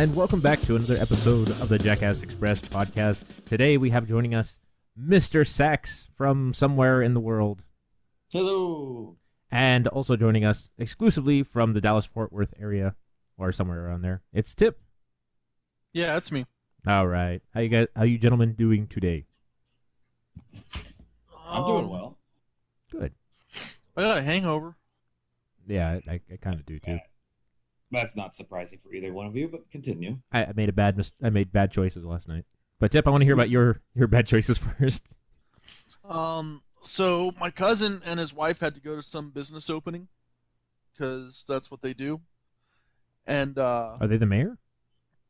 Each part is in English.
And welcome back to another episode of the Jackass Express Podcast. Today we have joining us Mr. Sax from somewhere in the world. Hello. And also joining us exclusively from the Dallas-Fort Worth area, or somewhere around there, it's Tip. Yeah, that's me. All right. How you gentlemen doing today? I'm doing well. Good. I got a hangover. Yeah, I kind of do too. That's not surprising for either one of you, but continue. I made bad choices last night. But Tip, I want to hear about your bad choices first. So my cousin and his wife had to go to some business opening because that's what they do. And Are they the mayor?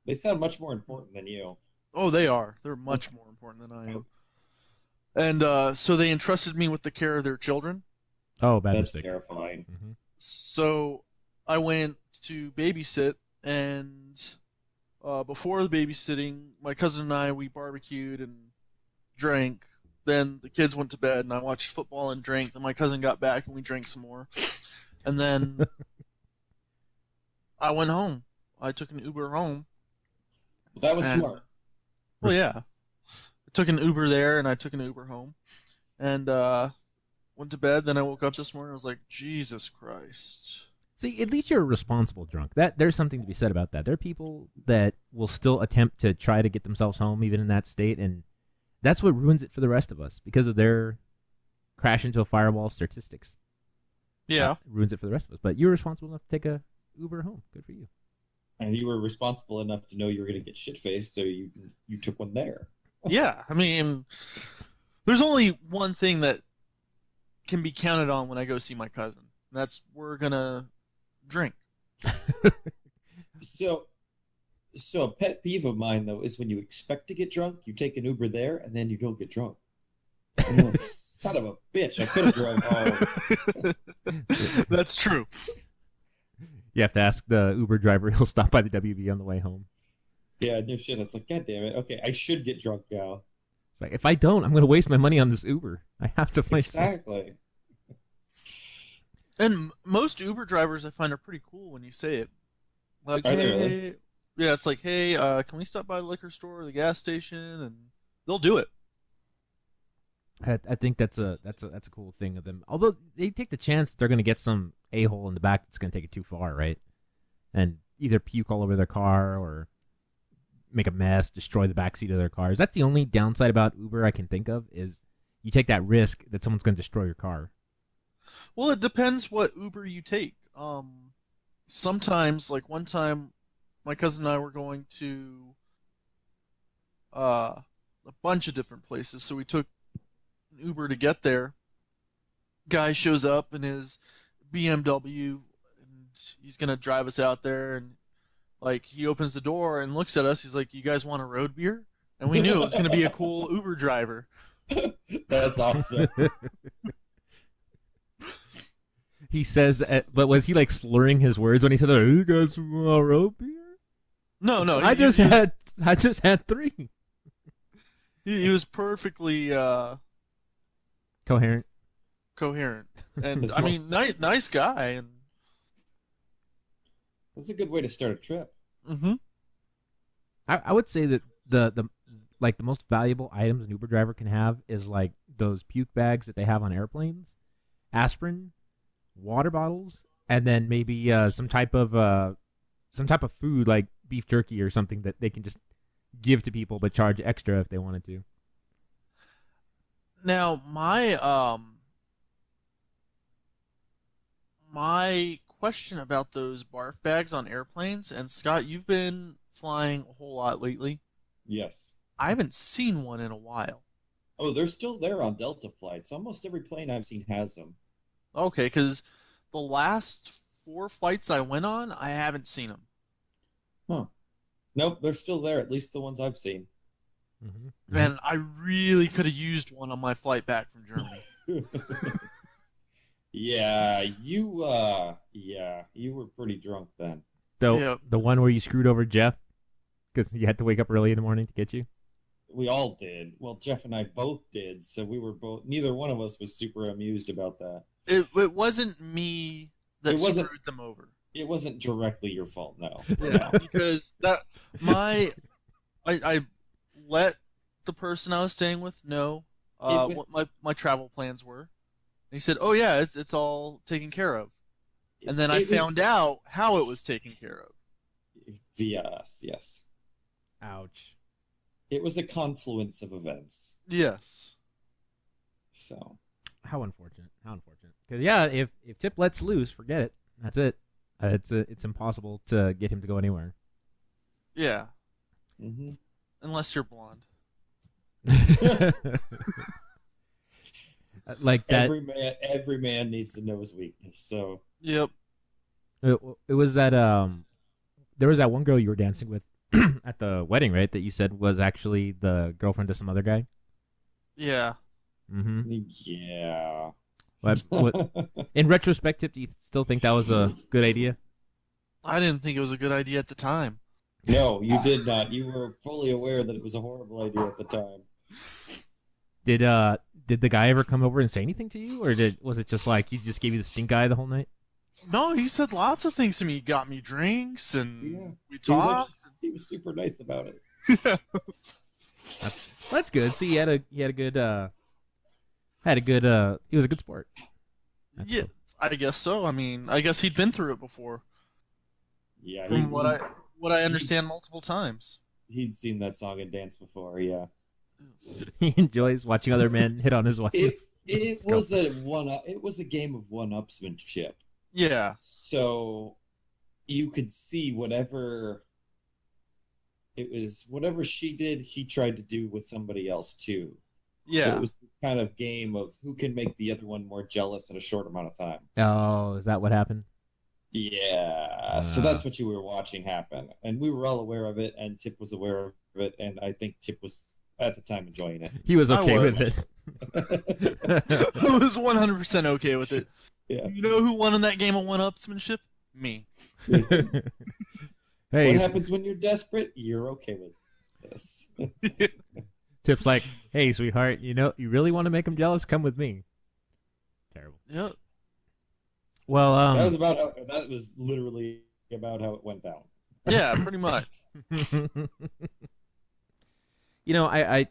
They sound much more important than you. Oh, they are. They're much more important than I am. And so they entrusted me with the care of their children. Oh, bad That's mistake. terrifying. Mm-hmm. So I went to babysit, and before the babysitting, my cousin and I, we barbecued and drank. Then the kids went to bed, and I watched football and drank. Then my cousin got back, and we drank some more. And then I went home. I took an Uber home. That was smart. Well, yeah. I took an Uber there, and I took an Uber home. And went to bed. Then I woke up this morning. I was like, Jesus Christ. See, at least you're a responsible drunk. There's something to be said about that. There are people that will still attempt to try to get themselves home even in that state, and that's what ruins it for the rest of us because of their crash into a firewall statistics. Yeah. Ruins it for the rest of us. But you're responsible enough to take a Uber home. Good for you. And you were responsible enough to know you were going to get shit-faced, so you took one there. Yeah. I mean, there's only one thing that can be counted on when I go see my cousin. And that's we're going to drink. So a pet peeve of mine, though, is when you expect to get drunk, you take an Uber there, and then you don't get drunk. And you're like, son of a bitch, I could have drove home. That's true. You have to ask the Uber driver. He'll stop by the WB on the way home. Yeah, no shit. It's like, God damn it. Okay, I should get drunk now. It's like, if I don't, I'm going to waste my money on this Uber. I have to find Exactly. And most Uber drivers I find are pretty cool when you say it. Like, Are they hey, really? yeah, it's like, hey, can we stop by the liquor store or the gas station? And they'll do it. I think that's a cool thing of them. Although they take the chance they're going to get some a-hole in the back that's going to take it too far, right? And either puke all over their car or make a mess, destroy the backseat of their cars. That's the only downside about Uber I can think of is you take that risk that someone's going to destroy your car. Well, it depends what Uber you take. Sometimes, like one time, my cousin and I were going to a bunch of different places, so we took an Uber to get there. Guy shows up in his BMW, and he's gonna drive us out there, and like he opens the door and looks at us. He's like, "You guys want a road beer?" And we knew it was gonna be a cool Uber driver. That's awesome. He says, but was he like slurring his words when he said, "Oh, you guys want a road beer?" No. I just had 3. He was perfectly Coherent. And I mean, nice guy. And That's a good way to start a trip. mm-hmm. I would say that the most valuable items an Uber driver can have is like those puke bags that they have on airplanes, aspirin, water bottles, and then maybe some type of food like beef jerky or something that they can just give to people but charge extra if they wanted to. Now, my question about those barf bags on airplanes, and Scott, you've been flying a whole lot lately. Yes. I haven't seen one in a while. Oh, they're still there on Delta flights. Almost every plane I've seen has them. Okay, because the last 4 flights I went on, I haven't seen them. Huh. Nope, they're still there, at least the ones I've seen. Mm-hmm. Man, I really could have used one on my flight back from Germany. Yeah, you were pretty drunk then. The one where you screwed over Jeff because you had to wake up early in the morning to get you? We all did. Well, Jeff and I both did, so we were both. Neither one of us was super amused about that. It wasn't me that screwed them over. It wasn't directly your fault, no. Yeah, because I let the person I was staying with know what my travel plans were. And he said, "Oh yeah, it's all taken care of." And then I found out how it was taken care of. Via us, yes. Ouch. It was a confluence of events. Yes. So. How unfortunate. Because yeah, if Tip lets loose, forget it. That's it. It's impossible to get him to go anywhere. Yeah. Mm-hmm. Unless you're blonde. Like that. Every man needs to know his weakness. So. Yep. It was that there was that one girl you were dancing with at the wedding, right? That you said was actually the girlfriend of some other guy. Yeah. Mm-hmm. Yeah. What, in retrospective, do you still think that was a good idea? I didn't think it was a good idea at the time. No, you did not. You were fully aware that it was a horrible idea at the time. Did the guy ever come over and say anything to you, or was it just like he just gave you the stink eye the whole night? No, he said lots of things to me. He got me drinks, and we talked. He was super nice about it. Yeah. That's good. See, he was a good sport. That's Yeah, cool. I guess so. I mean, I guess he'd been through it before. Yeah, From what I understand multiple times. He'd seen that song and dance before. Yeah, He enjoys watching other men hit on his wife. it was a game of one-upsmanship. Yeah. So you could see whatever she did, he tried to do with somebody else too. Yeah. So it was kind of game of who can make the other one more jealous in a short amount of time. Oh, is that what happened? Yeah. So that's what you were watching happen. And we were all aware of it, and Tip was aware of it, and I think Tip was at the time enjoying it. He was okay with it. I was 100% okay with it. Yeah. You know who won in that game of one-upsmanship? Me. Hey, what happens when you're desperate? You're okay with this. Tip's like, hey, sweetheart, you really want to make him jealous? Come with me. Terrible. Yep. Well, that was literally about how it went down. Yeah, pretty much. I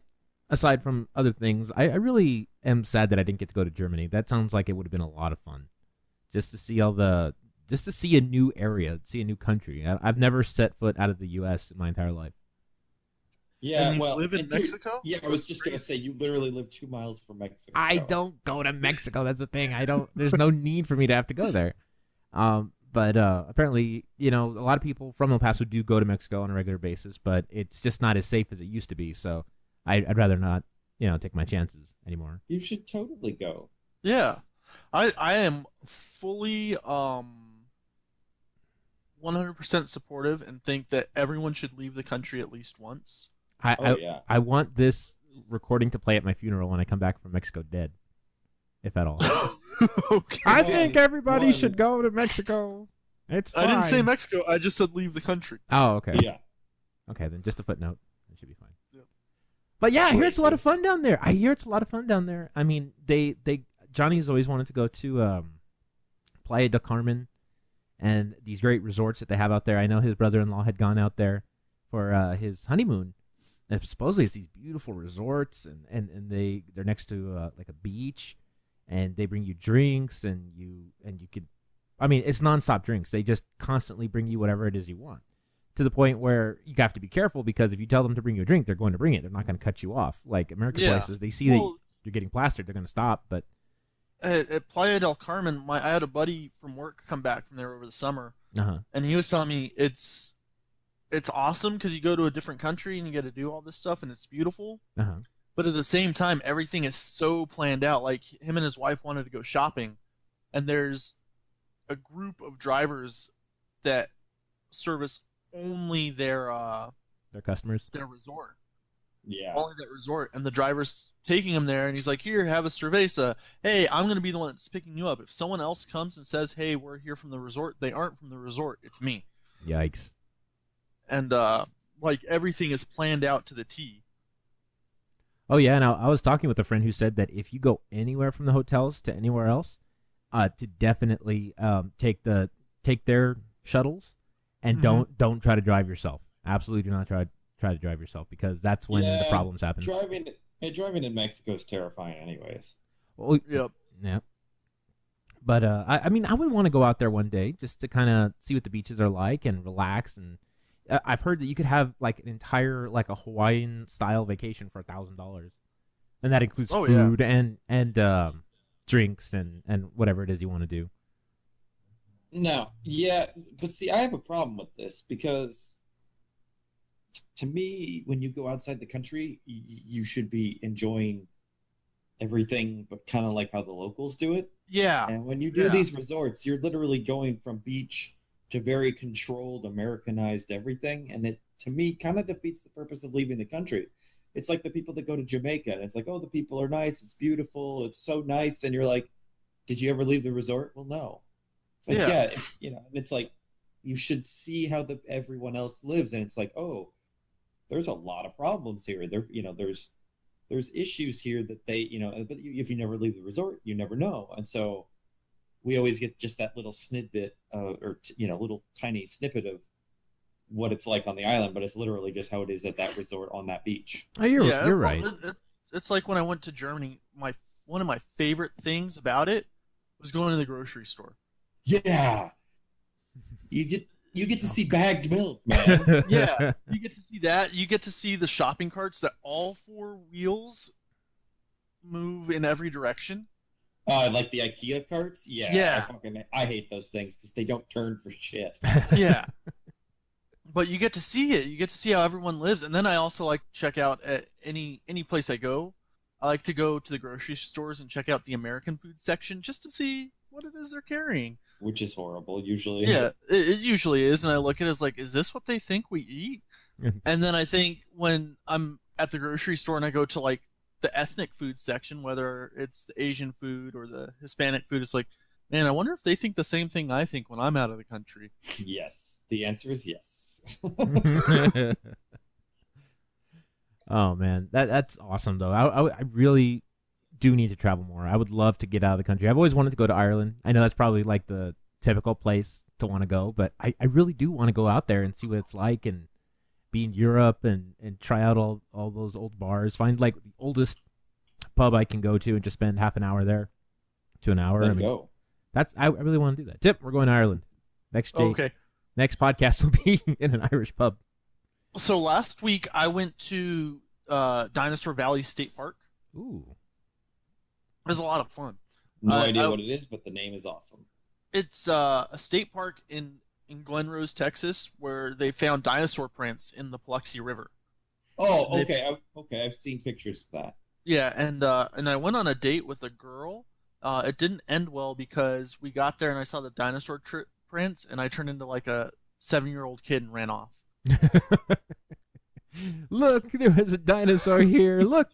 aside from other things, I really am sad that I didn't get to go to Germany. That sounds like it would have been a lot of fun, just to see just to see a new area, see a new country. I've never set foot out of the U.S. in my entire life. Yeah, you live in Mexico? Yeah, I was just gonna say you literally live 2 miles from Mexico. I don't go to Mexico. That's the thing. There's no need for me to have to go there. But apparently, a lot of people from El Paso do go to Mexico on a regular basis, but it's just not as safe as it used to be. So I'd rather not, take my chances anymore. You should totally go. Yeah. I am fully 100% supportive and think that everyone should leave the country at least once. I want this recording to play at my funeral when I come back from Mexico dead, if at all. Okay. I think everybody should go to Mexico. It's fine. I didn't say Mexico. I just said leave the country. Oh, okay. Yeah. Okay, then just a footnote. That should be fine. Yep. But yeah, I hear it's a lot of fun down there. I mean, Johnny's always wanted to go to Playa del Carmen and these great resorts that they have out there. I know his brother-in-law had gone out there for his honeymoon. And supposedly it's these beautiful resorts, and they're next to like a beach, and they bring you drinks, and you could, I mean, it's nonstop drinks. They just constantly bring you whatever it is you want, to the point where you have to be careful, because if you tell them to bring you a drink, they're going to bring it. They're not going to cut you off. Like American places, they see that you're getting plastered, they're going to stop. But at Playa del Carmen, I had a buddy from work come back from there over the summer, and he was telling me it's awesome because you go to a different country and you get to do all this stuff, and it's beautiful. But at the same time, everything is so planned out. Like, him and his wife wanted to go shopping, and there's a group of drivers that service only their customers, their resort. Yeah. Only that resort, and the driver's taking him there, and he's like, "Here, have a cerveza. Hey, I'm gonna be the one that's picking you up. If someone else comes and says, 'Hey, we're here from the resort,' they aren't from the resort. It's me." Yikes. And like, everything is planned out to the T. Oh yeah, and I was talking with a friend who said that if you go anywhere from the hotels to anywhere else, to definitely take their shuttles, and don't try to drive yourself. Absolutely do not try to drive yourself, because that's when the problems happen. Driving in Mexico is terrifying, anyways. Well, Yep. Yeah. But I mean, I would want to go out there one day just to kind of see what the beaches are like and relax. And I've heard that you could have like an entire like a Hawaiian style vacation for $1,000, and that includes food and drinks and whatever it is you want to do. No, yeah, but see, I have a problem with this because to me, when you go outside the country, you should be enjoying everything, but kind of like how the locals do it. Yeah. And when you do these resorts, you're literally going from beach to very controlled, Americanized everything. And it, to me, kind of defeats the purpose of leaving the country. It's like the people that go to Jamaica, and it's like, oh, the people are nice. It's beautiful. It's so nice. And you're like, did you ever leave the resort? Well, no. It's like, and it's like, you should see how everyone else lives. And it's like, oh, there's a lot of problems here. There's issues here that they, but if you never leave the resort, you never know. And so we always get just that little snippet little tiny snippet of what it's like on the island, but it's literally just how it is at that resort on that beach. Oh, you're right. It's like when I went to Germany, one of my favorite things about it was going to the grocery store. Yeah. You get to see bagged milk, man. Yeah, you get to see that. You get to see the shopping carts that all four wheels move in every direction. Like the IKEA carts? Yeah. I hate those things because they don't turn for shit. Yeah. But you get to see it. You get to see how everyone lives. And then I also like to check out at any place I go. I like to go to the grocery stores and check out the American food section just to see what it is they're carrying. Which is horrible, usually. Yeah, it usually is. And I look at it as like, is this what they think we eat? And then I think when I'm at the grocery store and I go to like the ethnic food section, whether it's the Asian food or the Hispanic food, it's like, man, I wonder if they think the same thing I think when I'm out of the country. Yes. The answer is yes. Oh, man. That's awesome, though. I really do need to travel more. I would love to get out of the country. I've always wanted to go to Ireland. I know that's probably like the typical place to want to go, but I really do want to go out there and see what it's like and be in Europe and try out all those old bars. Find like the oldest pub I can go to and just spend half an hour there to an hour. Go. I really want to do that. Tip, we're going to Ireland. Next podcast will be in an Irish pub. So last week I went to Dinosaur Valley State Park. Ooh. It was a lot of fun. No idea what it is, but the name is awesome. It's a state park in Glen Rose, Texas, where they found dinosaur prints in the Paluxy River. Oh, okay. I've seen pictures of that. Yeah, and I went on a date with a girl. It didn't end well because we got there and I saw the dinosaur prints, and I turned into like a 7-year-old kid and ran off. Look, there was a dinosaur here. Look.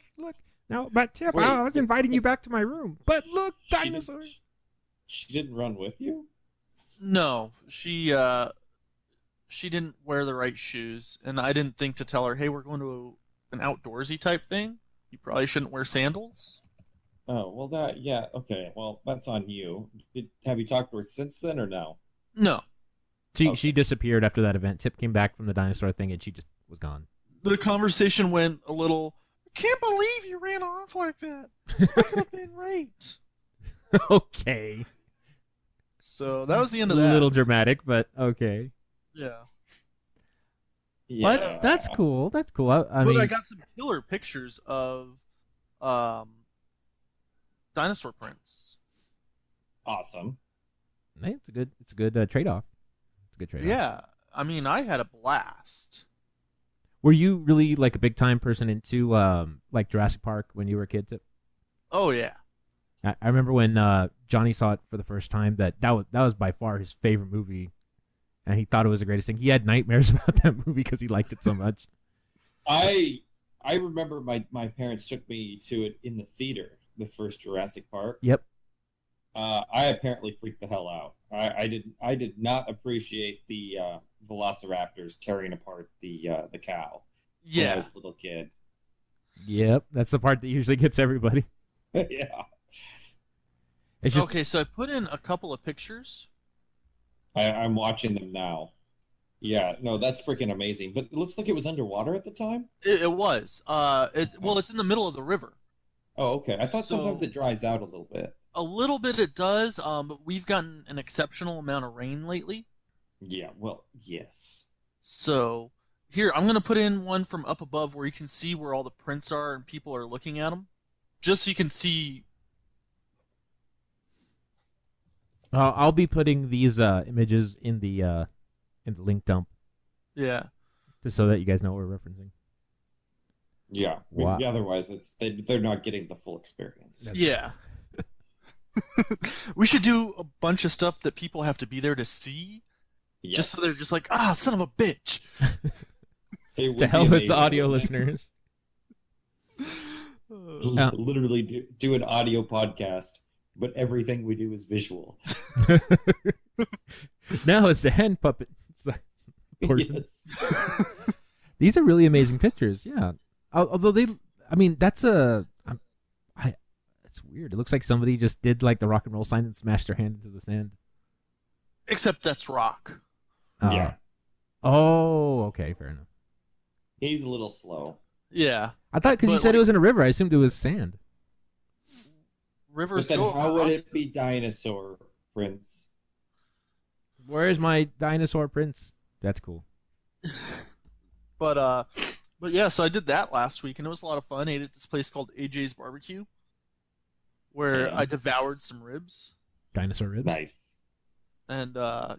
Now, but Tip, Wait, I was inviting you back to my room. But look, dinosaur. She didn't run with you? No, she didn't wear the right shoes, and I didn't think to tell her, hey, we're going to an outdoorsy type thing. You probably shouldn't wear sandals. Oh, well, okay. Well, that's on you. Have you talked to her since then or no? No. She disappeared after that event. Tip came back from the dinosaur thing, and she just was gone. The conversation went a little, I can't believe you ran off like that. I could have been raped. Okay. So that was the end of that. A little dramatic, but okay. Yeah. But that's cool. That's cool. I mean, I got some killer pictures of dinosaur prints. Awesome. Hey, it's a good trade-off. It's a good trade-off. Yeah. I mean, I had a blast. Were you really like a big-time person into like Jurassic Park when you were a kid, Tip? Oh, yeah. I remember when Johnny saw it for the first time, that was by far his favorite movie, and he thought it was the greatest thing. He had nightmares about that movie because he liked it so much. I remember my parents took me to it in the theater, the first Jurassic Park. Yep. I apparently freaked the hell out. I did not appreciate the velociraptors tearing apart the cow. Yeah. When I was a little kid. Yep, that's the part that usually gets everybody. Yeah. It's just, okay, so I put in a couple of pictures. I'm watching them now. Yeah, no, that's freaking amazing. But it looks like it was underwater at the time. It was. It's in the middle of the river. Oh, okay. I thought sometimes So it dries out a little bit. a little bit it does. But we've gotten an exceptional amount of rain lately. Yeah, well, yes. So here, I'm gonna put in one from up above where you can see where all the prints are and people are looking at them, just so you can see. I'll be putting these images in the link dump Yeah. just so that you guys know what we're referencing. Yeah. Wow. Otherwise, they're not getting the full experience. Yeah. We should do a bunch of stuff that people have to be there to see, Yes. just so they're just like, son of a bitch. It would To be hell with amazing, the audio wouldn't it? listeners. Literally do an audio podcast, but everything we do is visual. Now it's the hand puppet portion. Yes. These are really amazing pictures. Yeah. Although it's weird. It looks like somebody just did like the rock and roll sign and smashed their hand into the sand. Except that's rock. Yeah. Oh, okay, fair enough. He's a little slow. Yeah. I thought because you But, said it like- was in a river, I assumed it was sand. Rivers But then go. how would it be dinosaur prints? Where's my dinosaur prince? That's cool. But yeah, so I did that last week, and it was a lot of fun. I ate at this place called AJ's Barbecue, where Yeah. I devoured some ribs, Dinosaur ribs. Nice. and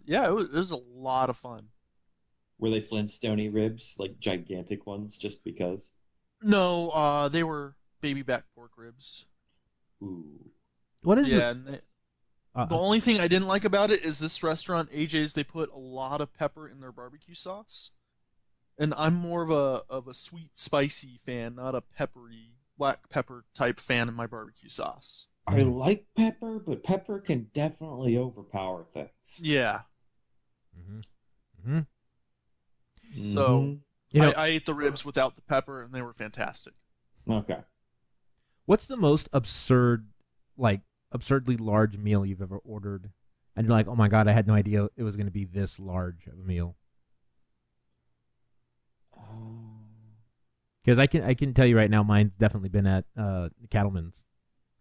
yeah, it was a lot of fun. Were they Flintstone ribs, like gigantic ones, just because? No, they were baby back pork ribs. Ooh. What is Yeah, it? and the only thing I didn't like about it is this restaurant, AJ's, they put a lot of pepper in their barbecue sauce, and I'm more of a sweet, spicy fan, not a peppery black pepper type fan in my barbecue sauce. I like pepper, but pepper can definitely overpower things. Yeah, Mm-hmm. Mm-hmm. so Mhm. You know, I ate the ribs without the pepper, and they were fantastic. Okay. what's the most absurdly large meal you've ever ordered? And you're like, oh my god, I had no idea it was going to be this large of a meal. Because I can tell you right now, mine's definitely been at Cattleman's.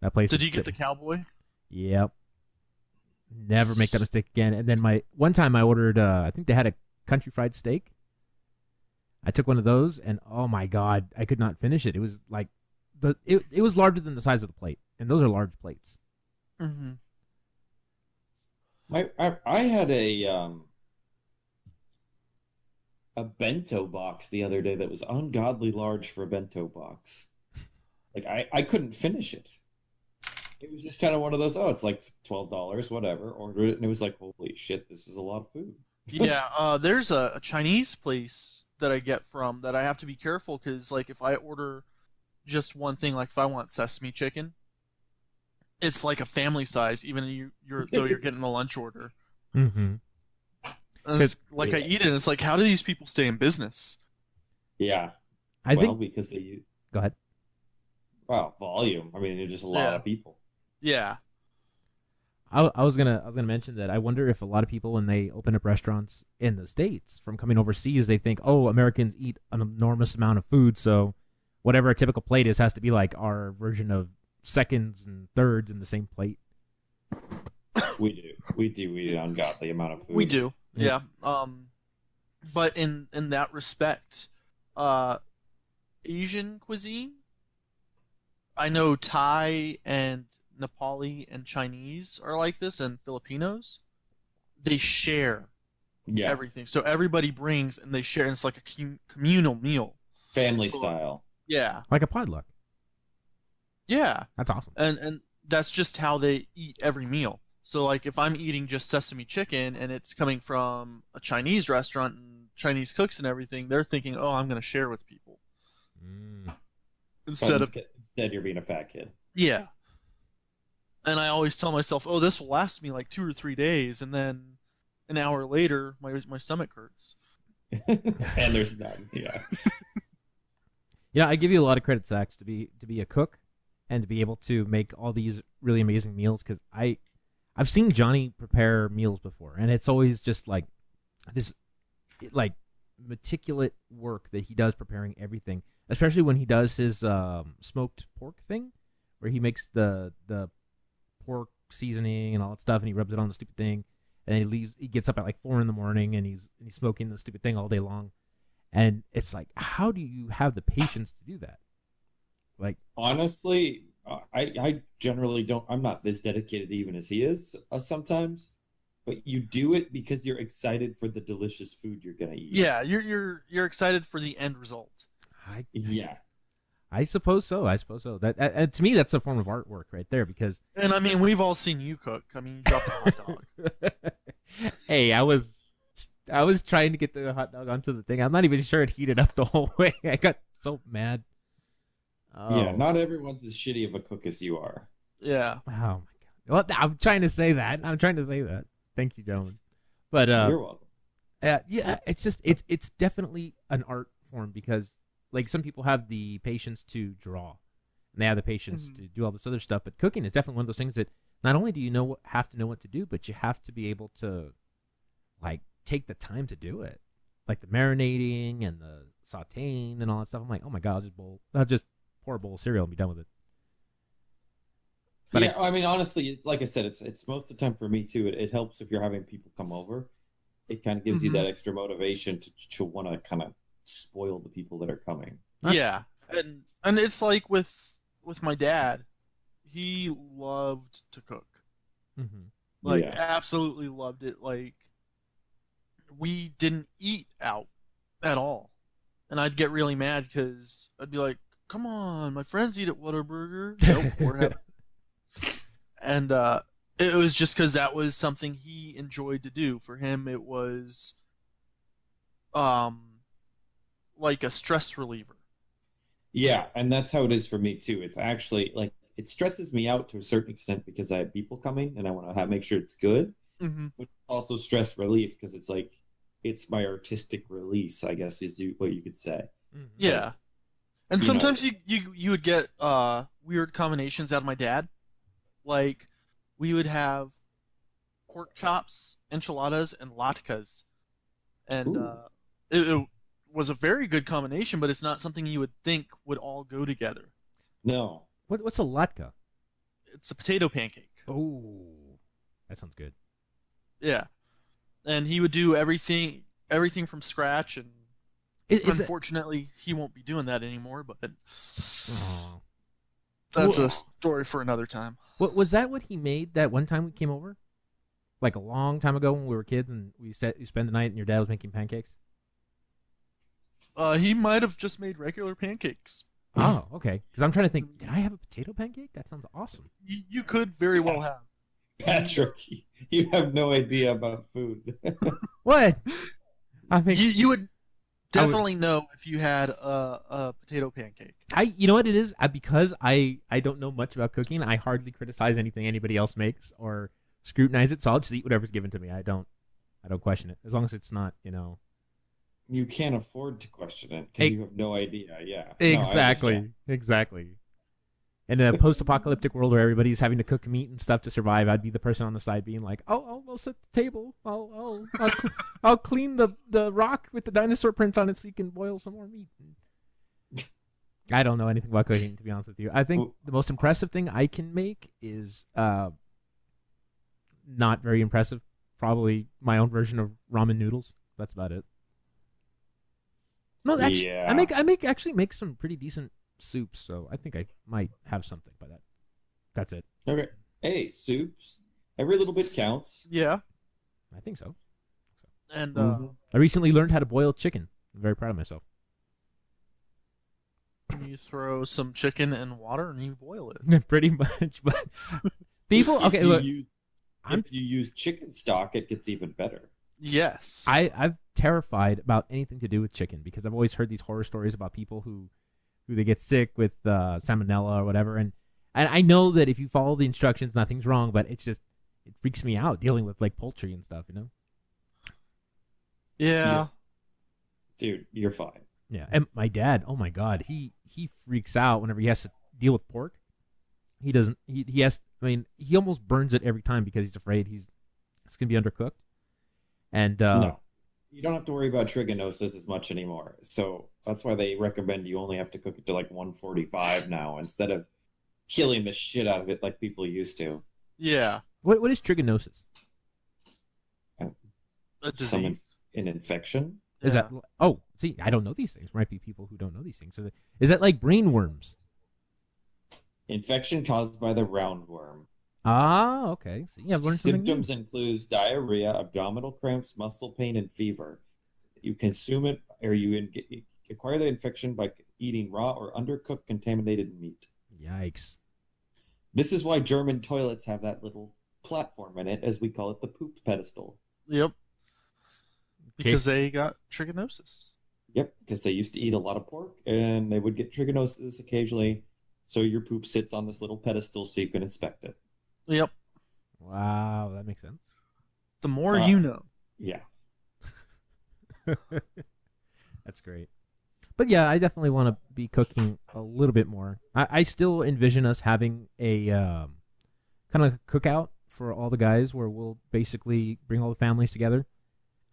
That place. Did you get the cowboy? Yep. Never make that mistake again. And then one time I ordered, I think they had a country fried steak. I took one of those, and oh my god, I could not finish it. It was like it was larger than the size of the plate, and those are large plates. Mm-hmm. I had a bento box the other day that was ungodly large for a bento box. Like I couldn't finish it. It was just kind of one of those, it's like $12, whatever. Ordered it, and it was like, holy shit, this is a lot of food. Yeah, there's a Chinese place that I get from that I have to be careful because, like, if I order just one thing, like if I want sesame chicken, it's like a family size, even though you're getting the lunch order. Mm-hmm. And it's like I eat it, and it's like, how do these people stay in business? Yeah. I think. because they use Go ahead. volume. I mean, it's just a lot of people. Yeah. I was gonna mention that I wonder if a lot of people, when they open up restaurants in the States from coming overseas, they think, oh, Americans eat an enormous amount of food, so whatever a typical plate is has to be like our version of seconds and thirds in the same plate. We eat an ungodly amount of food. We do. Yeah. But in that respect, Asian cuisine, I know Thai and Nepali and Chinese are like this, and Filipinos, they share everything. So everybody brings and they share, and it's like a communal meal. Family style. Yeah. Like a potluck. Yeah. That's awesome. And that's just how they eat every meal. So like if I'm eating just sesame chicken and it's coming from a Chinese restaurant and Chinese cooks and everything, they're thinking, oh, I'm going to share with people. Instead you're being a fat kid. Yeah. And I always tell myself, oh, this will last me like 2 or 3 days, and then an hour later, my stomach hurts. And there's none. Yeah. Yeah, I give you a lot of credit, Sax, to be a cook and to be able to make all these really amazing meals, because I I've seen Johnny prepare meals before, and it's always just like this, like meticulous work that he does preparing everything, especially when he does his smoked pork thing, where he makes the pork seasoning and all that stuff, and he rubs it on the stupid thing, and he gets up at like 4 a.m. and he's smoking the stupid thing all day long, and it's like, how do you have the patience to do that? Like, honestly, I generally don't. I'm not this dedicated even as he is sometimes, but you do it because you're excited for the delicious food you're gonna eat. Yeah, you're excited for the end result. Yeah. I suppose so. That to me, that's a form of artwork right there. Because, and I mean, we've all seen you cook. I mean, you dropped a hot dog. Hey, I was trying to get the hot dog onto the thing. I'm not even sure it heated up the whole way. I got so mad. Oh. Yeah, not everyone's as shitty of a cook as you are. Yeah. Oh my god. Well, I'm trying to say that. Thank you, gentlemen. But You're welcome. Yeah, it's just it's definitely an art form, because like some people have the patience to draw, and they have the patience to do all this other stuff. But cooking is definitely one of those things that not only do you have to know what to do, but you have to be able to like take the time to do it, like the marinating and the sautéing and all that stuff. I'm like, oh my god, I'll just pour a bowl of cereal and be done with it. But yeah, I mean, honestly, like I said, it's most of the time for me too. It helps if you're having people come over. It kind of gives you that extra motivation to want to kind of spoil the people that are coming. Yeah, and it's like with my dad, he loved to cook. Like, absolutely loved it. Like, we didn't eat out at all, and I'd get really mad because I'd be like, "Come on, my friends eat at Whataburger." Nope, we're having. And it was just because that was something he enjoyed to do. For him, it was like a stress reliever. Yeah, and that's how it is for me too. It's actually like, it stresses me out to a certain extent because I have people coming and I want to make sure it's good. But also stress relief because it's like, it's my artistic release, I guess, is what you could say. Yeah. And sometimes you would get weird combinations out of my dad. Like, we would have pork chops, enchiladas, and latkes. And it was a very good combination, but it's not something you would think would all go together. No. What's a latke? It's a potato pancake. Oh, that sounds good. Yeah. And he would do everything from scratch, and unfortunately, he won't be doing that anymore, but that's a story for another time. Was that what he made that one time we came over? Like a long time ago when we were kids and we spent the night and your dad was making pancakes? He might have just made regular pancakes. Oh, okay. Because I'm trying to think, did I have a potato pancake? That sounds awesome. You could very well have. Patrick, you have no idea about food. What? I think you would definitely know if you had a potato pancake. You know what it is? Because I don't know much about cooking, I hardly criticize anything anybody else makes or scrutinize it, so I'll just eat whatever's given to me. I don't question it, as long as it's not, You can't afford to question it because you have no idea. Yeah. Exactly. In a post-apocalyptic world where everybody's having to cook meat and stuff to survive, I'd be the person on the side being like, "Oh, I'll set the table. I'll clean the rock with the dinosaur prints on it so you can boil some more meat." I don't know anything about cooking, to be honest with you. I think the most impressive thing I can make is not very impressive. Probably my own version of ramen noodles. That's about it. No, actually, I make some pretty decent soups, so I think I might have something by that. That's it. Okay. Hey, soups. Every little bit counts. Yeah. I think so. And I recently learned how to boil chicken. I'm very proud of myself. You throw some chicken in water and you boil it. Pretty much, but people. Okay, look. If you use chicken stock, it gets even better. Yes. I'm terrified about anything to do with chicken because I've always heard these horror stories about people who they get sick with salmonella or whatever, and I know that if you follow the instructions, nothing's wrong, but it freaks me out dealing with like poultry and stuff, Yeah. Dude, you're fine. Yeah, and my dad, oh my god, he freaks out whenever he has to deal with pork. he doesn't. He has. I mean, he almost burns it every time because he's afraid it's gonna be undercooked. And No, you don't have to worry about trigonosis as much anymore. So that's why they recommend you only have to cook it to like 145 now instead of killing the shit out of it like people used to. Yeah. what is trigonosis? A disease. An infection. Is that? Oh, see, I don't know these things. Might be people who don't know these things. Is that like brain worms? Infection caused by the roundworm. Ah, okay. So, yeah, Symptoms include diarrhea, abdominal cramps, muscle pain, and fever. You consume it or you acquire the infection by eating raw or undercooked contaminated meat. Yikes. This is why German toilets have that little platform in it, as we call it, the poop pedestal. Yep. Because they got trigonosis. Yep, because they used to eat a lot of pork, and they would get trigonosis occasionally, so your poop sits on this little pedestal so you can inspect it. Yep. Wow, that makes sense. The more you know. Yeah. That's great. But yeah, I definitely want to be cooking a little bit more. I still envision us having a kind of cookout for all the guys where we'll basically bring all the families together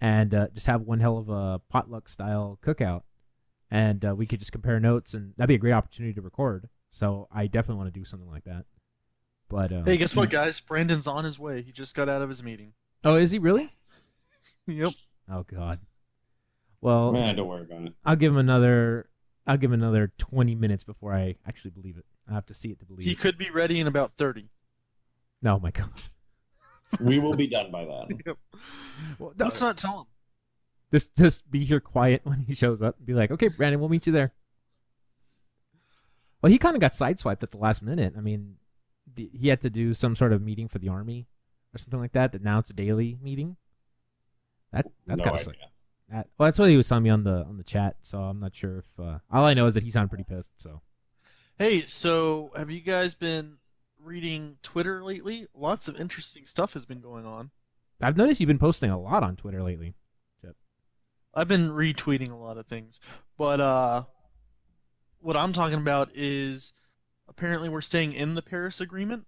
and just have one hell of a potluck style cookout. And we could just compare notes, and that'd be a great opportunity to record. So I definitely want to do something like that. But hey, guess what, guys? Brandon's on his way. He just got out of his meeting. Oh, is he really? Yep. Oh God. Well, don't worry about it. I'll give him another 20 minutes before I actually believe it. I have to see it to believe He it. could be ready in about 30. No, my God. We will be done by then. Yep. Well, Let's not tell him. Just be here quiet when he shows up and be like, okay, Brandon, we'll meet you there. Well, he kind of got sideswiped at the last minute. I mean, he had to do some sort of meeting for the Army or something like that. Now it's a daily meeting. That's No kind of idea. sick. Well, that's what he was telling me on the chat. So I'm not sure if all I know is that he sounded pretty pissed. So Hey, so have you guys been reading Twitter lately? Lots of interesting stuff has been going on. I've noticed you've been posting a lot on Twitter lately. I've been retweeting a lot of things, but what I'm talking about is apparently we're staying in the Paris Agreement.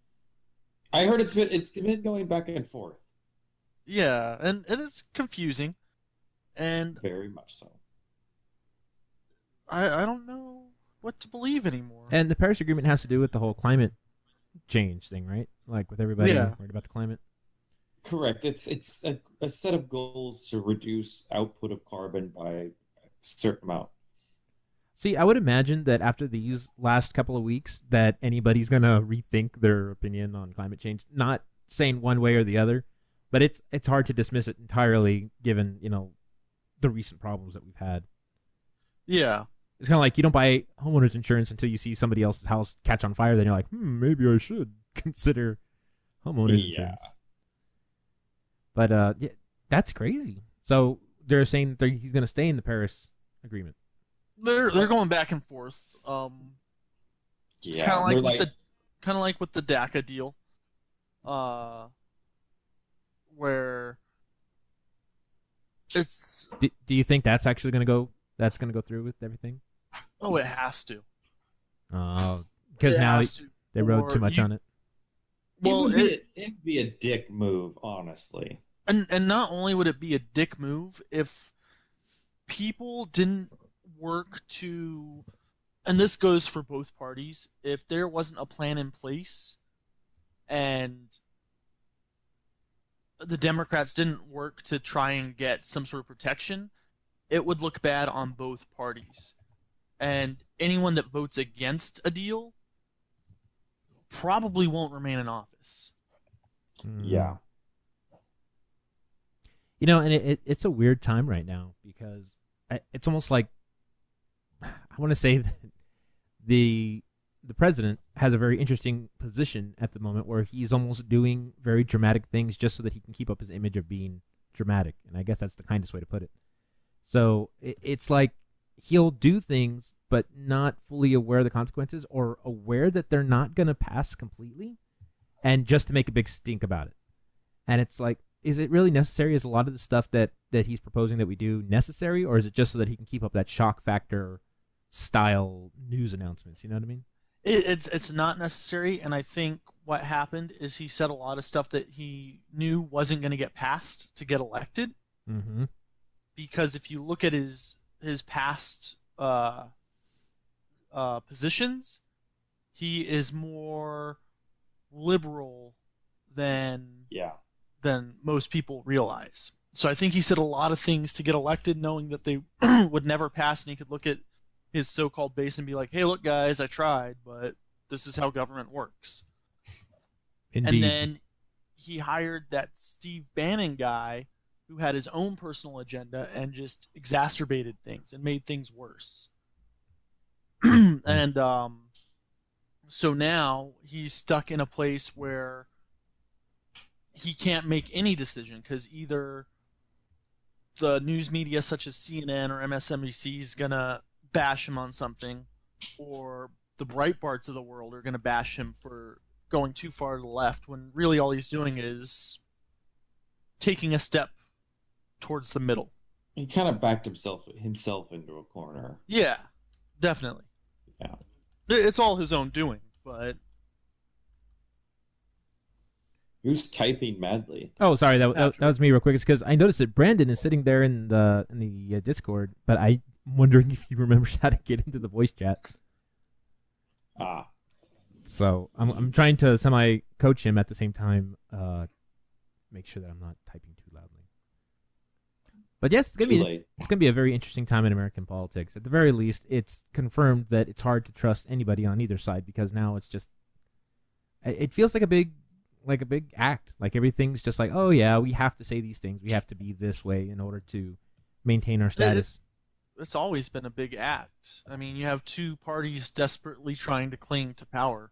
I heard it's been going back and forth. Yeah, and it's confusing, and Very much so. I don't know what to believe anymore. And the Paris Agreement has to do with the whole climate change thing, right? Like with everybody worried about the climate. Correct. It's a set of goals to reduce output of carbon by a certain amount. See, I would imagine that after these last couple of weeks that anybody's going to rethink their opinion on climate change. Not saying one way or the other, but it's hard to dismiss it entirely given, the recent problems that we've had. Yeah. It's kind of like you don't buy homeowners insurance until you see somebody else's house catch on fire. Then you're like, maybe I should consider homeowners insurance. But yeah, that's crazy. So they're saying that he's going to stay in the Paris Agreement. They're going back and forth. It's kind of like with the DACA deal, where it's. Do you think that's actually going to go? That's going to go through with everything? Oh, it has to. Oh, because now they rode too much on it. Well, it'd be a dick move, honestly. And not only would it be a dick move, if people didn't work to, and this goes for both parties, if there wasn't a plan in place and the Democrats didn't work to try and get some sort of protection, it would look bad on both parties. And anyone that votes against a deal probably won't remain in office. Yeah. And it's a weird time right now because it's almost like I want to say that the president has a very interesting position at the moment where he's almost doing very dramatic things just so that he can keep up his image of being dramatic. And I guess that's the kindest way to put it. So it's like he'll do things but not fully aware of the consequences or aware that they're not going to pass completely and just to make a big stink about it. And it's like, is it really necessary? Is a lot of the stuff that he's proposing that we do necessary, or is it just so that he can keep up that shock factor style news announcements? You know what I mean? It's not necessary, and I think what happened is he said a lot of stuff that he knew wasn't going to get passed to get elected. Mm-hmm. Because if you look at his past positions, he is more liberal than most people realize. So I think he said a lot of things to get elected, knowing that they would never pass, and he could look at his so-called base and be like, "Hey, look, guys, I tried, but this is how government works." Indeed. And then he hired that Steve Bannon guy who had his own personal agenda and just exacerbated things and made things worse. And so now he's stuck in a place where he can't make any decision because either the news media such as CNN or MSNBC is going to bash him on something, or the Breitbarts of the world are going to bash him for going too far to the left, when really all he's doing is taking a step towards the middle. He kind of backed himself into a corner. Yeah, definitely. Yeah. It's all his own doing, but... Who's typing madly? Oh, sorry, that was me real quick. It's because I noticed that Brandon is sitting there in the Discord, but I'm wondering if he remembers how to get into the voice chat. Ah. So I'm trying to semi-coach him at the same time, make sure that I'm not typing too loudly. But yes, it's gonna be a very interesting time in American politics. At the very least, it's confirmed that it's hard to trust anybody on either side, because now it's just, it feels like a big act. Like everything's just like, oh yeah, we have to say these things. We have to be this way in order to maintain our status. It's always been a big act. I mean, you have two parties desperately trying to cling to power.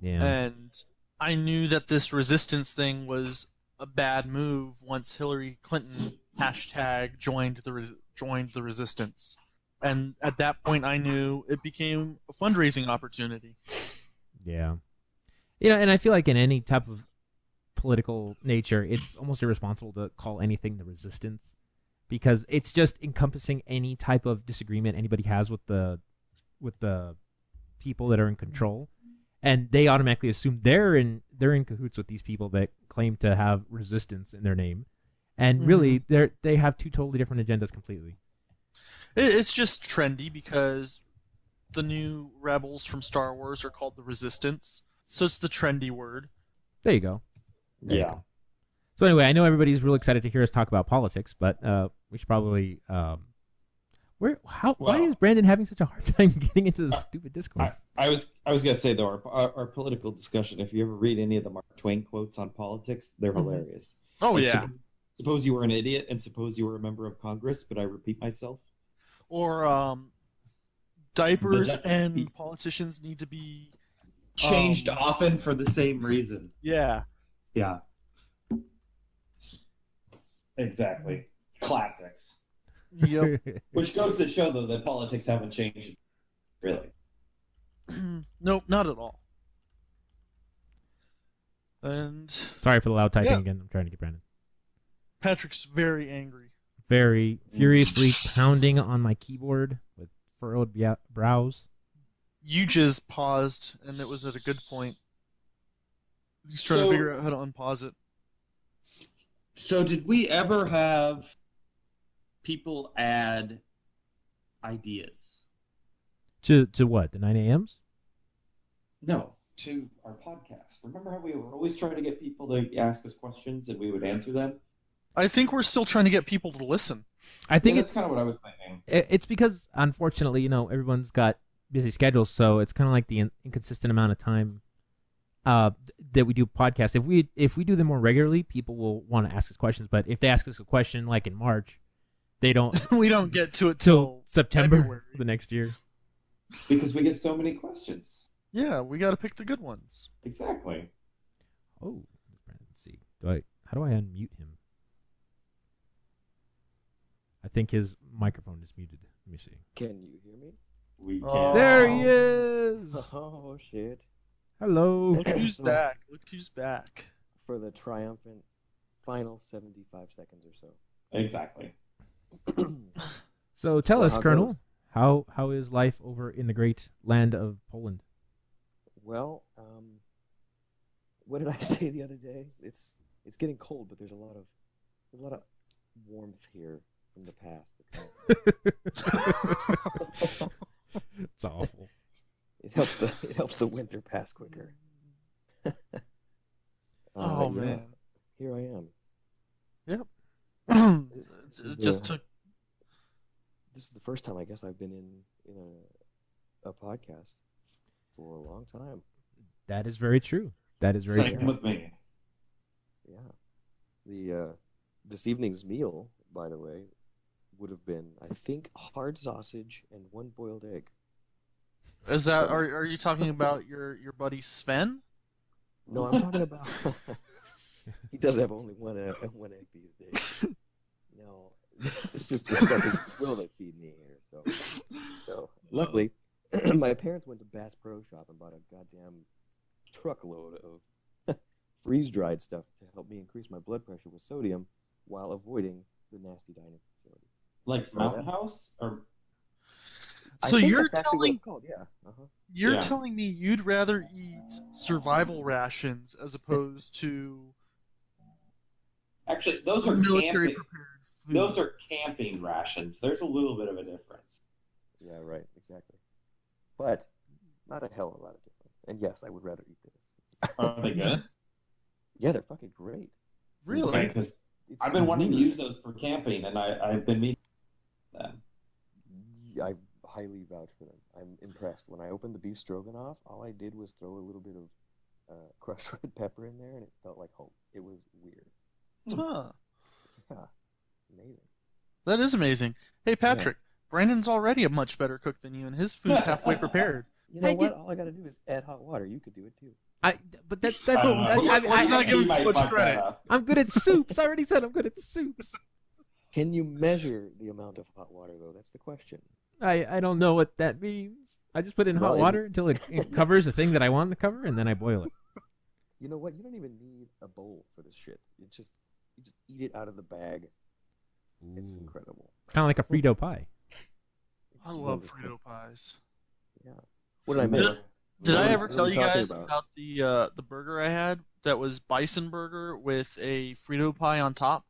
Yeah. And I knew that this resistance thing was a bad move once Hillary Clinton # joined the resistance. And at that point, I knew it became a fundraising opportunity. Yeah. You know, and I feel like in any type of political nature, it's almost irresponsible to call anything the resistance, because it's just encompassing any type of disagreement anybody has with the people that are in control, and they automatically assume they're in cahoots with these people that claim to have resistance in their name, and really they have two totally different agendas completely. It's just trendy because the new rebels from Star Wars are called the Resistance. So it's the trendy word. There you go. There you Yeah. go. So anyway, I know everybody's real excited to hear us talk about politics, but we should probably. Why is Brandon having such a hard time getting into this stupid Discord? I was gonna say though, our political discussion. If you ever read any of the Mark Twain quotes on politics, they're hilarious. Oh Like, yeah. Suppose you were an idiot, and suppose you were a member of Congress. But I repeat myself. Or diapers and politicians need to be Changed often for the same reason. Yeah. Yeah. Exactly. Classics. Yep. Which goes to show, though, that politics haven't changed. Really. Nope, not at all. And Sorry for the loud typing again. I'm trying to get Brandon. Patrick's very angry. Very furiously pounding on my keyboard with furrowed brows. You just paused, and it was at a good point. He's trying to figure out how to unpause it. So did we ever have people add ideas? To what? The 9 a.m.s? No, to our podcast. Remember how we were always trying to get people to ask us questions and we would answer them? I think we're still trying to get people to listen. I think that's kind of what I was thinking. It's because, unfortunately, everyone's got busy schedules, so it's kind of like the inconsistent amount of time that we do podcasts. If we do them more regularly, people will want to ask us questions. But if they ask us a question like in March, they don't. We don't get to it till September February. the next year. Because we get so many questions. Yeah, we got to pick the good ones. Exactly. Oh, let's see. How do I unmute him? I think his microphone is muted. Let me see. Can you hear me? We can. Oh. There he is. Oh, shit. Hello. Look who's back. Look who's back. For the triumphant final 75 seconds or so. Exactly. So tell us, how Colonel, goes? How is life over in the great land of Poland? Well, what did I say the other day? It's getting cold, but there's a lot of warmth here from the past. It's awful. It helps the winter pass quicker. Oh yeah, man. here I am. Yep. This is It just the- took. This is the first time I guess I've been in a podcast for a long time. That is very true. That is very Same true. with me. Yeah. The this evening's meal, by the way, would have been, I think, hard sausage and one boiled egg. Is that? Are you talking about your buddy Sven? No, I'm talking about. He does have only one egg these days. No, it's just the stuff will they feed me here. So luckily, my parents went to Bass Pro Shop and bought a goddamn truckload of freeze-dried stuff to help me increase my blood pressure with sodium while avoiding the nasty dining facility. Like So Mountain that- House? Or I So think you're that's actually what telling it's called, yeah. Uh-huh. you're Yeah. telling me you'd rather eat survival rations as opposed to actually, those are military camping. prepared food. Those are camping rations. There's a little bit of a difference. Yeah, right, exactly. But not a hell of a lot of difference. And yes, I would rather eat this. Are they good? Yeah, they're fucking great. Really? Okay, 'cause It's I've been wanting to weird. use those for camping, and I've been meeting them. Yeah, I highly vouch for them. I'm impressed. When I opened the beef stroganoff, all I did was throw a little bit of crushed red pepper in there, and it felt like home. It was weird. Huh. Yeah, amazing. That is amazing. Hey Patrick, Brandon's already a much better cook than you, and his food's halfway prepared. You know I what? did- All I got to do is add hot water. You could do it too. But that's I don't know. Let's not give him He too might much fuck credit. that up. I'm good at soups. I already said I'm good at soups. Can you measure the amount of hot water, though? That's the question. I don't know what that means. I just put in hot Well, water until it covers the thing that I want to cover, and then I boil it. You know what? You don't even need a bowl for this shit. You just eat it out of the bag. It's incredible. Kind of like a Frito pie. It's I love wonderful. Frito pies. Yeah. What did I miss? Did What I are- ever what are tell we you talking guys about the burger I had that was bison burger with a Frito pie on top?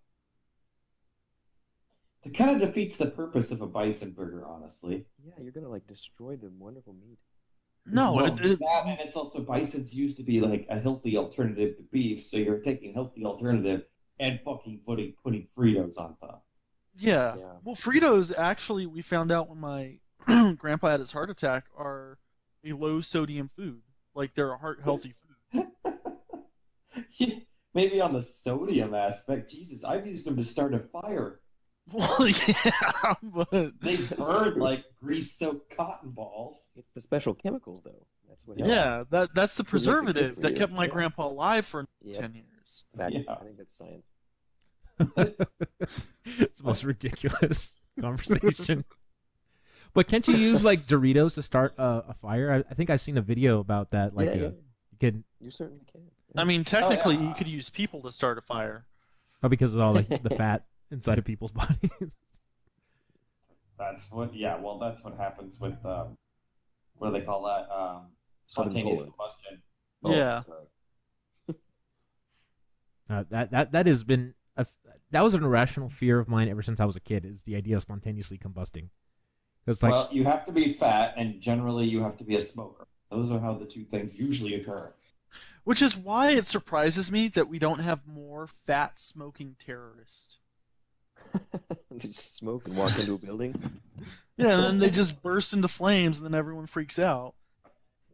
It kind of defeats the purpose of a bison burger, honestly. Yeah, you're gonna like destroy the wonderful meat. No, Well, it that, and it's also bison's used to be like a healthy alternative to beef, so you're taking healthy alternative and fucking putting Fritos on top. yeah. Yeah. Well, Fritos actually we found out when my grandpa had his heart attack are a low sodium food. Like they're a heart healthy food. Yeah, maybe on the sodium aspect, Jesus, I've used them to start a fire. Well, yeah, but They burn like grease-soaked cotton balls. It's the special chemicals, though. That's what. yeah, that's the makes it good preservative for that you. kept my Yeah. grandpa alive for Yeah. 10 years. That, Yeah. I think that's science. It's the most ridiculous conversation. But can't you use like Doritos to start a fire? I think I've seen a video about that. Like yeah, yeah. you can, You certainly can. I mean, technically, yeah. you could use people to start a fire. because of all the fat inside of people's bodies. That's what, yeah, well, that's what happens with, what do they call that? Sudden Spontaneous Poland. combustion. Yeah. sorry. That has been that was an irrational fear of mine ever since I was a kid. Is the idea of spontaneously combusting? It's like Well, you have to be fat, and generally you have to be a smoker. Those are how the two things usually occur. Which is why it surprises me that we don't have more fat smoking terrorists. Just smoke and walk into a building. Yeah, and then they just burst into flames, and then everyone freaks out.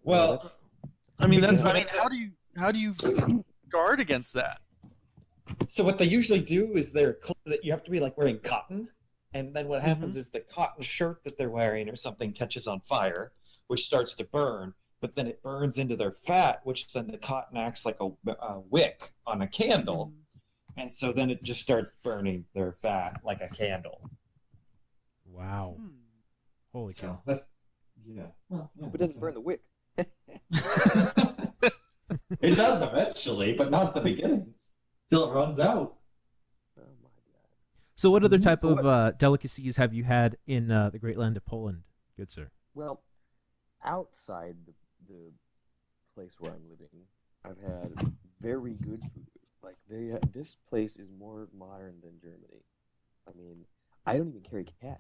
Well, that's- I mean, Because how do you guard against that? so what they usually do is that you have to be like wearing cotton, and then what happens is the cotton shirt that they're wearing or something catches on fire, which starts to burn, but then it burns into their fat, which then the cotton acts like a wick on a candle, and so then it just starts burning their fat like a candle. wow, holy So cow! that's yeah. Well, yeah, But it doesn't burn the wick. It does eventually, but not at the beginning. Till it runs out. Oh my god. So what other type So of delicacies have you had in the great land of Poland? Good sir. Well, outside the place where I'm living, I've had very good food. Like this place is more modern than Germany. I mean, I don't even carry cash.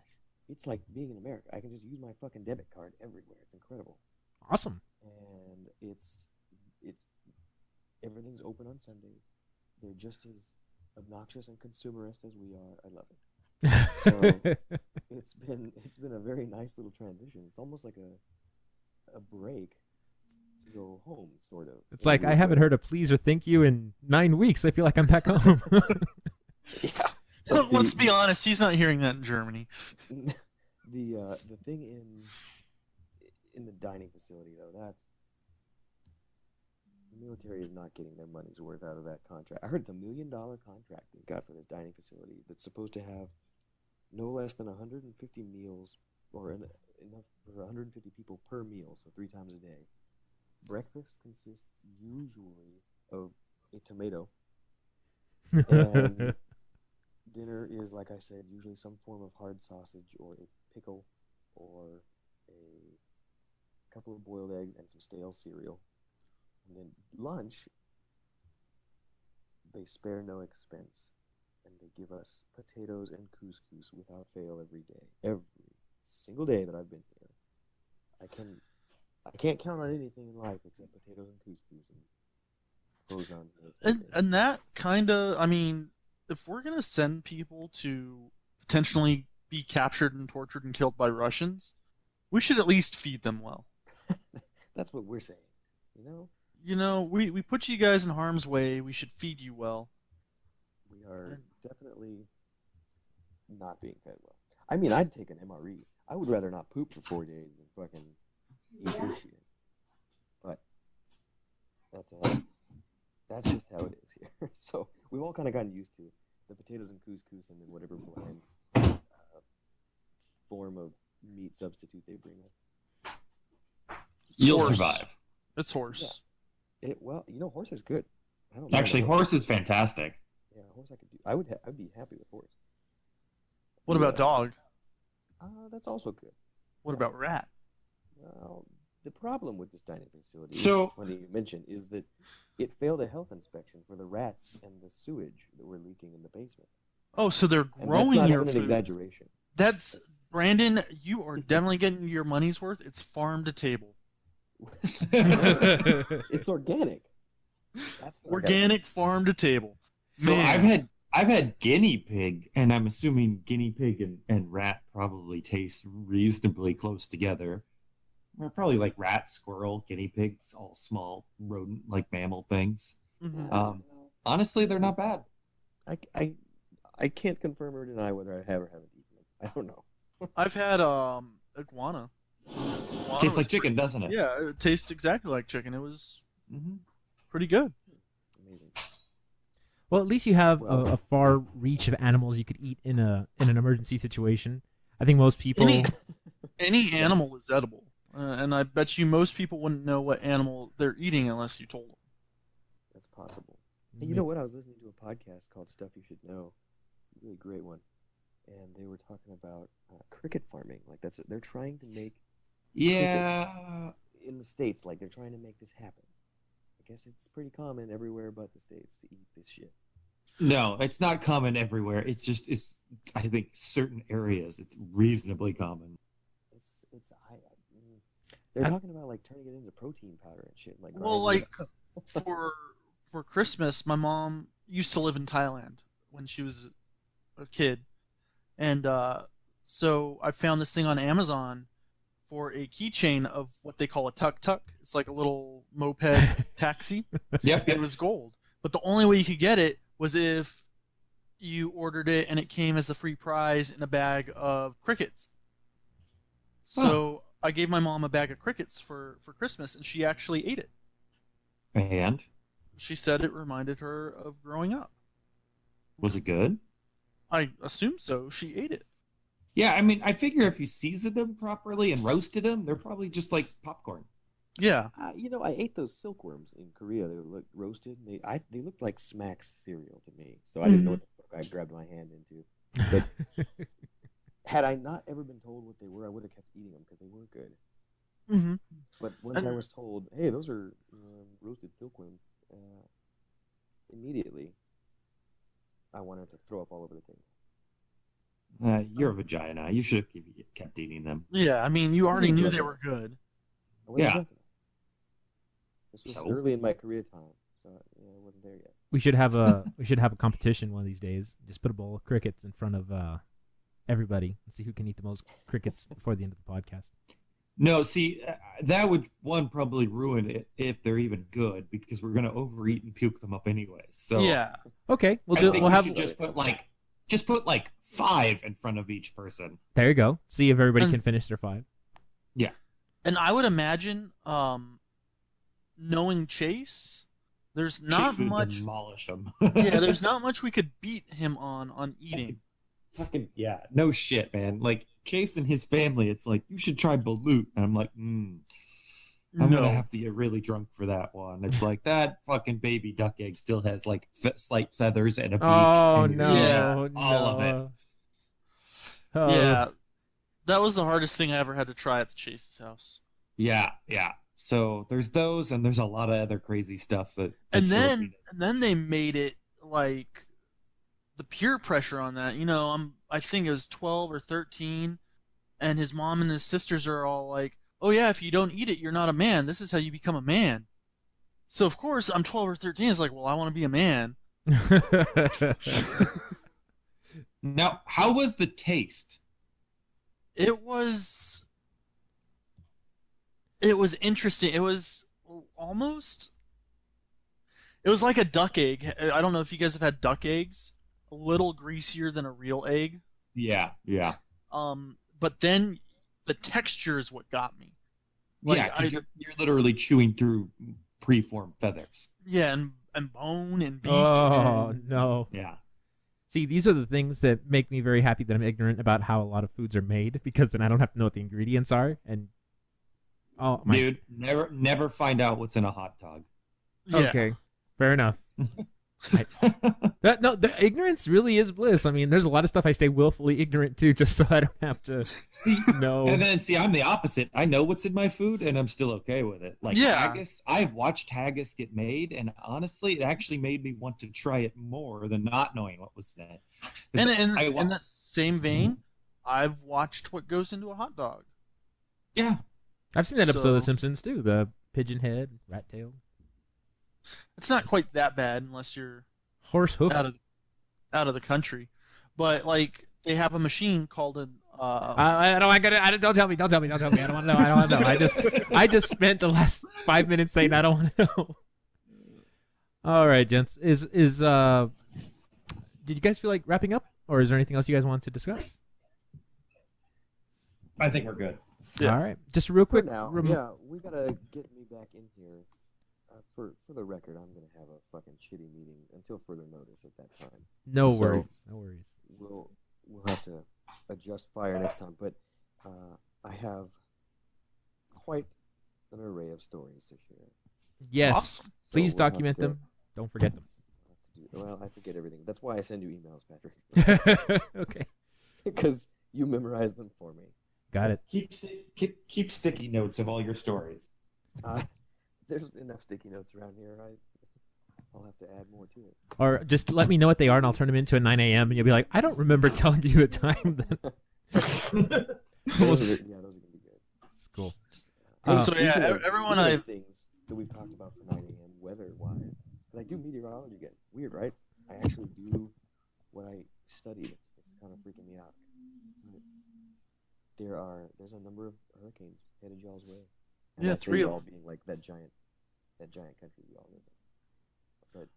It's like being in America. I can just use my fucking debit card everywhere. It's incredible. Awesome. And it's everything's open on Sunday. They're just as obnoxious and consumerist as we are. I love it. So it's been a very nice little transition. It's almost like a break to go home, sort of. It's like I haven't heard a please or thank you in 9 weeks. I feel like I'm back home. Yeah. Let's be honest, he's not hearing that in Germany. The thing in the dining facility though, that's the military is not getting their money's worth out of that contract. I heard it's $1 million contract they've got for this dining facility that's supposed to have no less than 150 meals or enough for 150 people per meal, so 3 times a day. Breakfast consists usually of a tomato, and dinner is, like I said, usually some form of hard sausage or a pickle or a couple of boiled eggs and some stale cereal. And then lunch, they spare no expense, and they give us potatoes and couscous without fail every day. Every single day that I've been here. I can't count on anything in life except potatoes and couscous and croissants. And that kind of, I mean, if we're going to send people to potentially be captured and tortured and killed by Russians, we should at least feed them well. That's what we're saying, you know? You know, we put you guys in harm's way. We should feed you well. We are definitely not being fed well. I mean, I'd take an MRE. I would rather not poop for 4 days than fucking eat this shit. But that's just how it is here. So we've all kind of gotten used to the potatoes and couscous and then whatever bland form of meat substitute they bring us. You'll Horse. survive. It's horse. Yeah. Well, you know, horse is good. I don't Actually, mind horse. horse is fantastic. Yeah, horse I could do. I'd be happy with horse. What about dog? That's also good. What about rat? Well, the problem with this dining facility, So- funny you mentioned, is that it failed a health inspection for the rats and the sewage that were leaking in the basement. Oh, so they're And growing that's not your even an food. exaggeration. That's Brandon. You are definitely getting your money's worth. It's farm to table. It's organic. That's what I gotta Organic farm to table. So Man. I've had guinea pig, and I'm assuming guinea pig and rat probably taste reasonably close together. They're probably like rat, squirrel, guinea pigs, all small rodent like mammal things. Mhm. Honestly, they're not bad. I can't confirm or deny whether I have or haven't eaten them. I don't know. I've had iguana. Iguana Tastes like was chicken, doesn't it? Yeah, it tastes exactly like chicken. It was Mm-hmm. pretty good. Amazing. Well, at least you have Well- a far reach of animals you could eat in an emergency situation. I think most people. Any animal is edible, and I bet you most people wouldn't know what animal they're eating unless you told them. That's possible. Hey, you know what? I was listening to a podcast called Stuff You Should Know. Really great one. And they were talking about cricket farming. Like they're trying to make Yeah. in the States, like they're trying to make this happen. I guess it's pretty common everywhere but the States to eat this shit. No, it's not common everywhere. It's I think certain areas it's reasonably common. They're talking about like turning it into protein powder and shit. Like Well, grinding like for Christmas, my mom used to live in Thailand when she was a kid, and so I found this thing on Amazon for a keychain of what they call a tuk-tuk. It's like a little moped taxi. Yep. It was gold, but the only way you could get it was if you ordered it and it came as a free prize in a bag of crickets. So I gave my mom a bag of crickets for Christmas, and she actually ate it. And She said it reminded her of growing up. was it good? I assume so. She ate it. Yeah, I mean, I figure if you seasoned them properly and roasted them, they're probably just like popcorn. Yeah. You know, I ate those silkworms in Korea. They were roasted. They looked like Smacks cereal to me. So I didn't know what the fuck I grabbed my hand into. But Had I not ever been told what they were, I would have kept eating them because they were good. Mm-hmm. But once I was told, hey, those are roasted silkworms, immediately I wanted to throw up all over the table. You're a vagina. You should have kept eating them. Yeah, I mean, you already knew they were good. I wasn't Yeah. drinking them. This was So? early in my career time, so I wasn't there yet. We should have a competition one of these days. Just put a bowl of crickets in front of everybody and see who can eat the most crickets before the end of the podcast. No, see, that would probably ruin it if they're even good because we're gonna overeat and puke them up anyways. So Yeah. Okay, I think we'll we have should just put like 5 in front of each person. there you go. See if everybody And- can finish their 5. And I would imagine, knowing Chase, there's not Chase would much. demolish them. Yeah, there's not much we could beat him on eating. Fucking yeah, no shit, man. Like Chase and his family, it's like you should try balut, and I'm like, I'm gonna have to get really drunk for that one. It's like that fucking baby duck egg still has like slight feathers and a beak. Oh and- no, Yeah, no. all of it. Oh. Yeah, that was the hardest thing I ever had to try at the Chase's house. Yeah. So there's those, and there's a lot of other crazy stuff that. And that's then repeated. and then they made it like the peer pressure on that. You know, I think it was 12 or 13, and his mom and his sisters are all like, "Oh yeah, if you don't eat it, you're not a man. This is how you become a man." So of course I'm 12 or 13. It's like, well, I want to be a man. Now, how was the taste? It was interesting. It was almost. It was like a duck egg. I don't know if you guys have had duck eggs. A little greasier than a real egg. Yeah. But then the texture is what got me. Like, Yeah, 'cause you're literally chewing through preformed feathers. Yeah, and bone and beak. Oh and, no. Yeah. See, these are the things that make me very happy that I'm ignorant about how a lot of foods are made because then I don't have to know what the ingredients are. And oh my. Dude, never find out what's in a hot dog. yeah. Okay, fair enough. The ignorance really is bliss. I mean, there's a lot of stuff I stay willfully ignorant to just so I don't have to know. And then I'm the opposite. I know what's in my food and I'm still okay with it. Like Yeah. haggis, I've watched haggis get made, and honestly, it actually made me want to try it more than not knowing what was in it. 'Cause And I in that same vein, I've watched what goes into a hot dog. yeah, I've seen that episode of The So- Simpsons too. The pigeon head, rat tail, It's not quite that bad unless you're horse hoof. out of the country, but like they have a machine called an I don't. Don't tell me. I don't want to know. I don't want to know. I just spent the last 5 minutes saying I don't want to know. All right, gents. Did you guys feel like wrapping up, or is there anything else you guys want to discuss? I think we're good. Yeah. All right, just real quick. For now, we gotta get me back in here. For the record, I'm gonna have a fucking shitty meeting until further notice at that time. No So- worries. No worries. We'll have to adjust fire next time. But I have quite an array of stories to share. Yes. Awesome. Please So we'll have document to- them. Don't forget them. Well, I forget everything. That's why I send you emails, Patrick, Okay. because you memorize them for me. Got it. Keep sticky notes of all your stories. There's enough sticky notes around here. I'll have to add more to it. Or just let me know what they are, and I'll turn them into a 9 a.m. And you'll be like, I don't remember telling you the time. Then Those are gonna be good. it's cool. So yeah, Speaking of- everyone speaking of I've things that we've talked about for 9 a.m. weather-wise, 'cause I do meteorology again. Weird, right? I actually do what I studied. It's kind of freaking me out. But there's a number of hurricanes headed y'all's way. And Yeah, I say 3 of y'all being like that giant country we all live in. But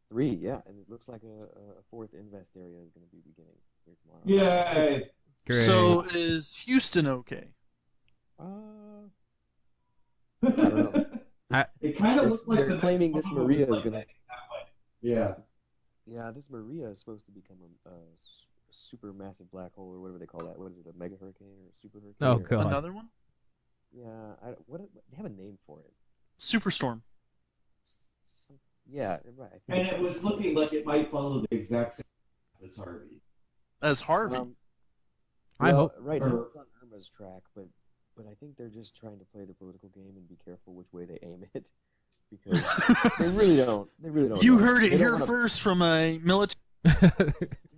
3, yeah, and it looks like a 4th invest area is going to be beginning here tomorrow. Yay! Great. So is Houston okay? I don't know. It kind of They're- looks like they're the claiming next this one Maria was is gonna- that way. Yeah. Yeah, this Maria is supposed to become a super massive black hole, or whatever they call that. What is it, a mega hurricane or a super hurricane? Oh, or- God. Another one? Yeah, they have a name for it. Superstorm. Yeah, right. I think And it's it was looking like it might follow the exact same path as Harvey. As Harvey. I hope. Right now it's on Irma's track, but I think they're just trying to play the political game and be careful which way they aim it, because they really don't. You know. heard it They don't here wanna- first from a military.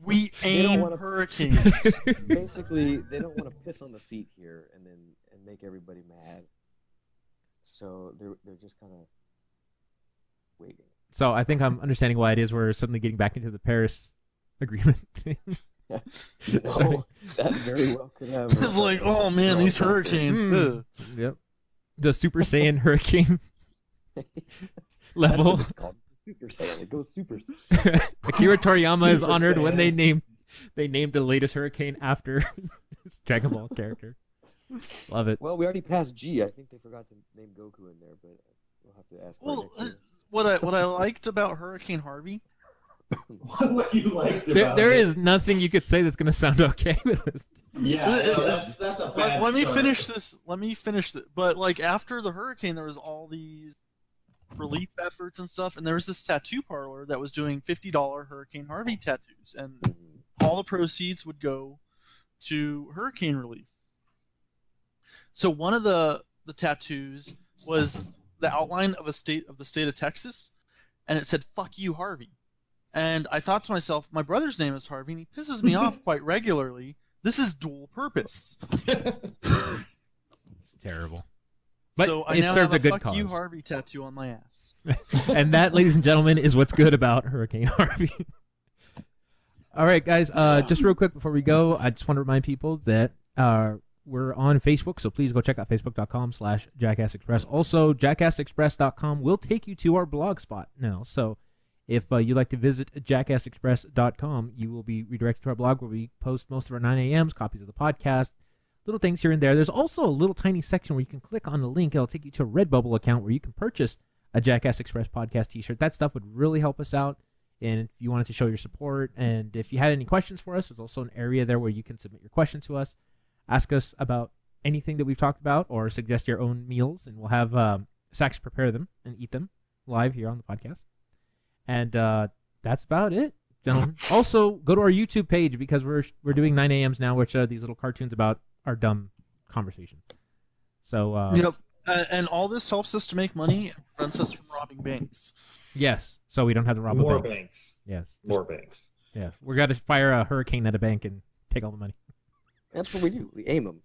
We They don't aim wanna- hurricanes. Basically, they don't want to piss on the seat here and make everybody mad. So they're just kind of waiting. So I think I'm understanding why it is we're suddenly getting back into the Paris Agreement thing. Sorry. No, that very well could have. It's like, oh man, these hurricanes. Ugh. Yep. The Super Saiyan hurricane level. That's what it's called. Super Saiyan. It goes super. Akira Toriyama is Super honored when Saiyan. they named the latest hurricane after his Dragon Ball character. Love it. Well, we already passed G. I think they forgot to name Goku in there, but we'll have to ask. Well, next year. what I liked about Hurricane Harvey. What you liked about There it. is nothing you could say that's going to sound okay with this. Yeah, no, that's a bad Let me start. finish this. Let me finish this. But like after the hurricane, there was all these relief efforts and stuff, and there was this tattoo parlor that was doing $50 Hurricane Harvey tattoos, and all the proceeds would go to hurricane relief. So one of the tattoos was the outline of the state of Texas, and it said "Fuck you, Harvey." And I thought to myself, my brother's name is Harvey, and he pisses me off quite regularly. This is dual purpose. It's terrible. But so I it now served have a good "Fuck cause. you, Harvey" tattoo on my ass. And that, ladies and gentlemen, is what's good about Hurricane Harvey. All right, guys. Just real quick before we go, I just want to remind people that we're on Facebook, so please go check out facebook.com/Jackass Express. Also, jackassexpress.com will take you to our blog spot now. So if you'd like to visit jackassexpress.com, you will be redirected to our blog where we post most of our 9 a.m.s, copies of the podcast, little things here and there. There's also a little tiny section where you can click on a link. It'll take you to a Redbubble account where you can purchase a Jackass Express podcast t-shirt. That stuff would really help us out. And if you wanted to show your support, and if you had any questions for us, there's also an area there where you can submit your questions to us. Ask us about anything that we've talked about, or suggest your own meals, and we'll have Sax prepare them and eat them live here on the podcast. And that's about it, gentlemen. Also, go to our YouTube page, because we're doing 9 a.m.s now, which are these little cartoons about our dumb conversations. So Yep. And all this helps us to make money and prevents us from robbing banks. yes, so we don't have to rob More a bank. banks. Yes, More banks. yeah, we're gonna fire a hurricane at a bank and take all the money. That's what we do. We aim them.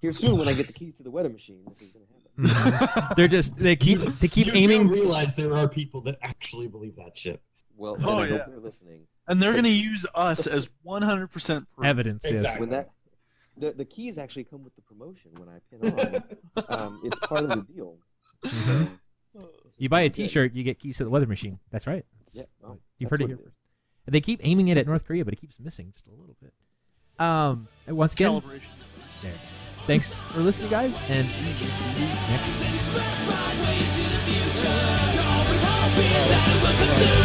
Here soon, when I get the keys to the weather machine, this is gonna happen. They keep You aiming. do realize there are people that actually believe that shit. Well, Oh, I hope yeah. they're listening. And they're going to use us as 100% proof. Evidence, yes. Exactly. When that the keys actually come with the promotion when I pin on. It's part of the deal. So, You buy a this is T-shirt, you get keys to the weather machine. That's right. good. Yeah, oh, You've that's heard it what here is. first. And they keep aiming it at North Korea, but it keeps missing just a little bit. And once again, Calibration difference. there. Thanks for listening, guys, and we will see you next week. Express my way to the future. Always hoping that it will come through.